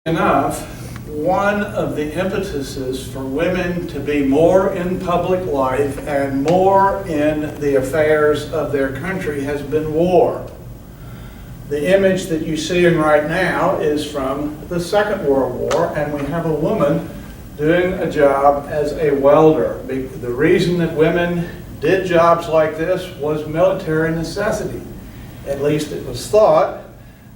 enough, one of the impetuses for women to be more in public life and more in the affairs of their country has been war. The image that you're seeing right now is from the Second World War, and we have a woman doing a job as a welder. The reason that women did jobs like this was military necessity. At least it was thought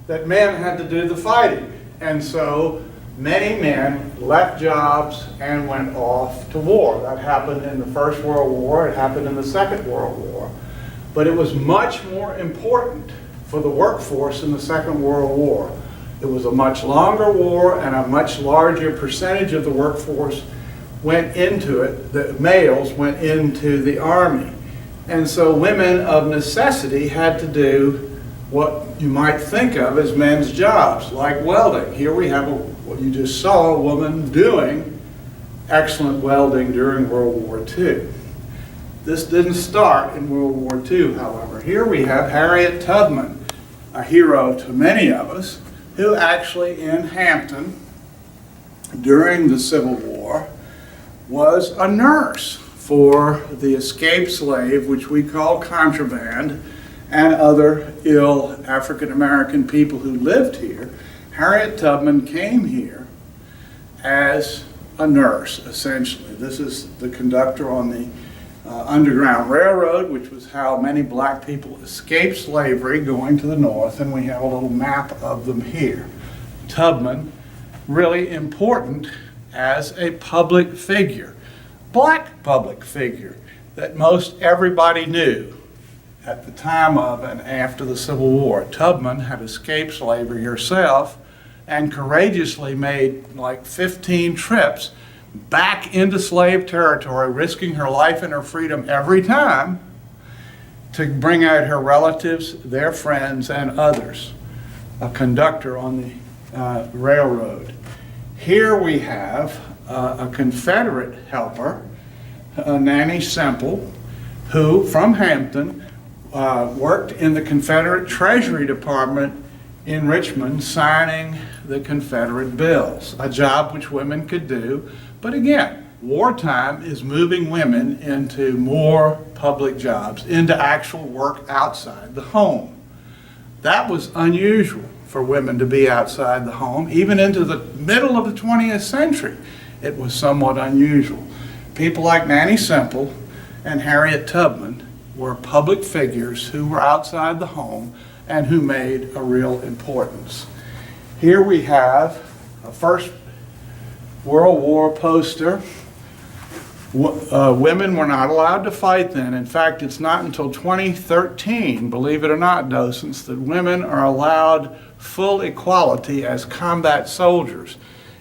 that men had to do the fighting. And so many men left jobs and went off to war. That happened in the First World War, it happened in the Second World War. But it was much more important for the workforce in the Second World War. It was a much longer war, and a much larger percentage of the workforce went into it. The males went into the army. And so women of necessity had to do what you might think of as men's jobs, like welding. Here we have what you just saw, a woman doing excellent welding during World War II. This didn't start in World War II, however. Here we have Harriet Tubman, a hero to many of us, who actually in Hampton, during the Civil War, was a nurse for the escaped slave, which we call contraband, and other ill African American people who lived here. Harriet Tubman came here as a nurse, essentially. This is the conductor on the Underground Railroad, which was how many black people escaped slavery going to the north, and we have a little map of them here. Tubman, really important as a public figure, black public figure that most everybody knew at the time of and after the Civil War. Tubman had escaped slavery herself and courageously made like 15 trips back into slave territory, risking her life and her freedom every time to bring out her relatives, their friends, and others. A conductor on the railroad. Here we have a Confederate helper, Nanny Semple, who, from Hampton, worked in the Confederate Treasury Department in Richmond, signing the Confederate bills, a job which women could do. But again, wartime is moving women into more public jobs, into actual work outside the home. That was unusual for women to be outside the home. Even into the middle of the 20th century, it was somewhat unusual. People like Nanny Semple and Harriet Tubman were public figures who were outside the home and who made a real importance. Here we have a First World War poster. Women were not allowed to fight then. In fact, it's not until 2013, believe it or not, docents, that women are allowed full equality as combat soldiers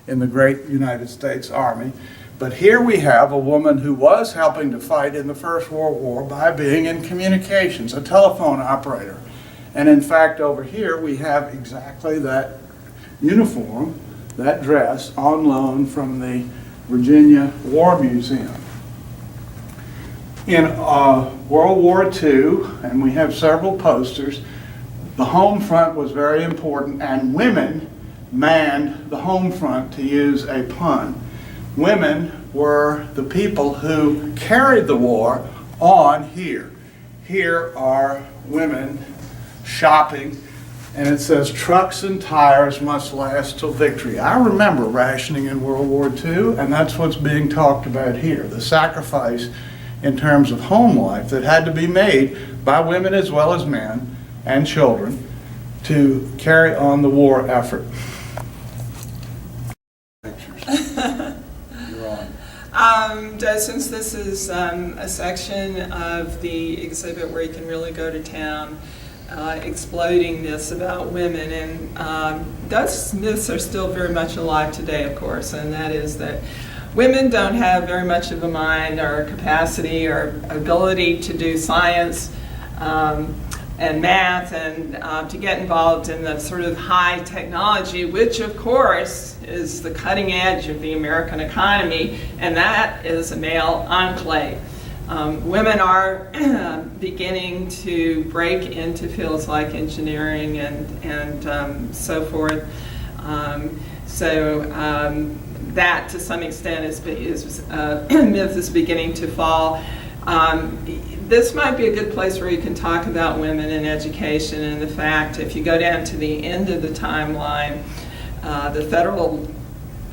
in the great United States Army. But here we have a woman who was helping to fight in the First World War by being in communications, a telephone operator. And in fact, over here we have exactly that uniform, that dress, on loan from the Virginia War Museum. In World War II, and we have several posters, the home front was very important, and women manned the home front, to use a pun. Women were the people who carried the war on here. Here are women shopping, and it says, "Trucks and tires must last till victory." I remember rationing in World War II, and that's what's being talked about here. The sacrifice in terms of home life that had to be made by women as well as men and children to carry on the war effort. Since this is a section of the exhibit where you can really go to town exploding myths about women, and those myths are still very much alive today, of course, and that is that women don't have very much of a mind or capacity or ability to do science and math and to get involved in the sort of high technology, which of course is the cutting edge of the American economy, and that is a male enclave. Women are beginning to break into fields like engineering and so forth. That, to some extent, myth is beginning to fall. This might be a good place where you can talk about women in education and the fact, if you go down to the end of the timeline, the federal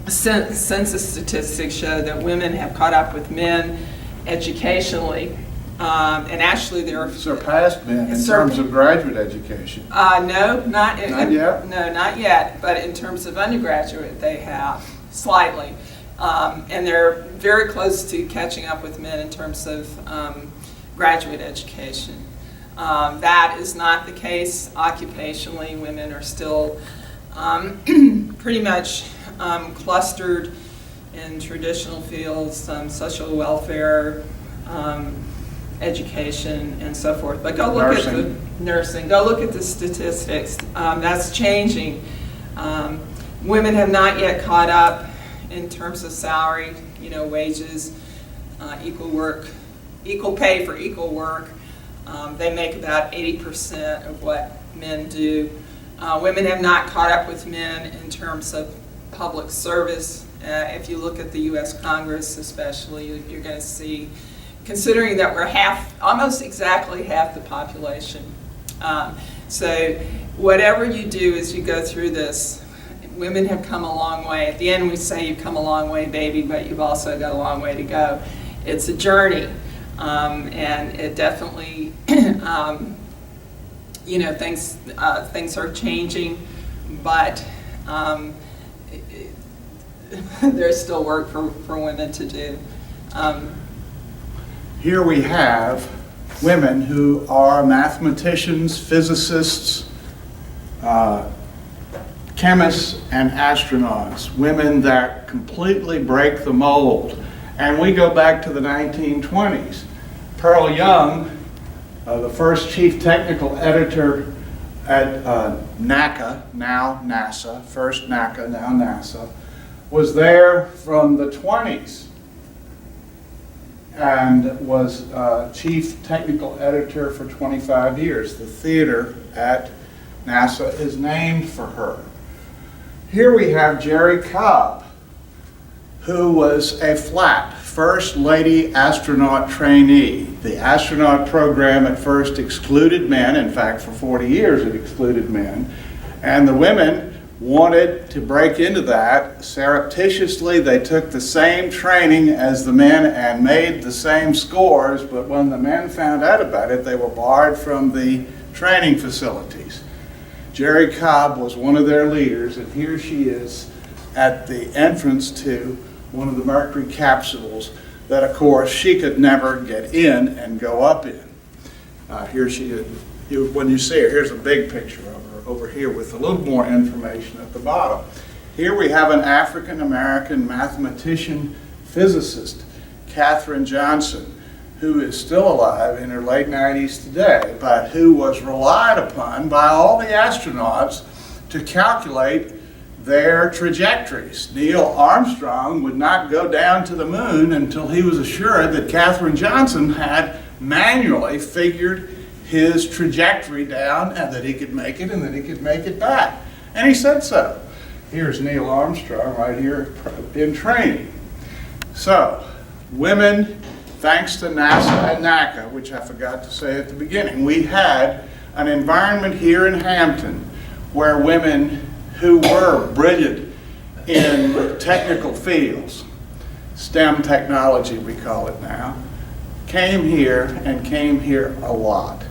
census statistics show that women have caught up with men educationally, and actually they're surpassed men in terms of graduate education. No, not yet. No, not yet. But in terms of undergraduate, they have slightly, and they're very close to catching up with men in terms of graduate education. That is not the case occupationally. Women are still pretty much clustered in traditional fields, social welfare, education, and so forth. But go look at the nursing. Go look at the statistics. That's changing. Women have not yet caught up in terms of salary, wages, equal pay for equal work. They make about 80% of what men do. Women have not caught up with men in terms of public service. If you look at the U.S. Congress especially, you're going to see, considering that we're almost exactly half the population. So whatever you do as you go through this, women have come a long way. At the end we say you've come a long way, baby, but you've also got a long way to go. It's a journey, and it definitely, things are changing, but there's still work for women to do. Here we have women who are mathematicians, physicists, chemists, and astronauts, women that completely break the mold. And we go back to the 1920s. Pearl Young, the first chief technical editor at NACA, now NASA, first NACA, now NASA, was there from the 20s and was chief technical editor for 25 years. The theater at NASA is named for her. Here we have Jerry Cobb, who was a flat first lady astronaut trainee. The astronaut program at first excluded men. In fact, for 40 years it excluded men. And the women wanted to break into that. Surreptitiously, they took the same training as the men and made the same scores, but when the men found out about it, they were barred from the training facilities. Jerry Cobb was one of their leaders, and here she is at the entrance to one of the Mercury capsules that, of course, she could never get in and go up in. Here she is. When you see her, here's a big picture of her over here with a little more information at the bottom. Here we have an African-American mathematician, physicist, Katherine Johnson, who is still alive in her late 90s today, but who was relied upon by all the astronauts to calculate their trajectories. Neil Armstrong would not go down to the moon until he was assured that Katherine Johnson had manually figured his trajectory down and that he could make it and that he could make it back. And he said so. Here's Neil Armstrong right here in training. So, women, thanks to NASA and NACA, which I forgot to say at the beginning, we had an environment here in Hampton where women who were brilliant in technical fields, STEM technology we call it now, came here and came here a lot.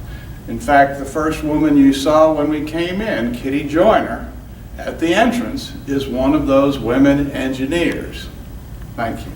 In fact, the first woman you saw when we came in, Kitty Joyner, at the entrance, is one of those women engineers. Thank you.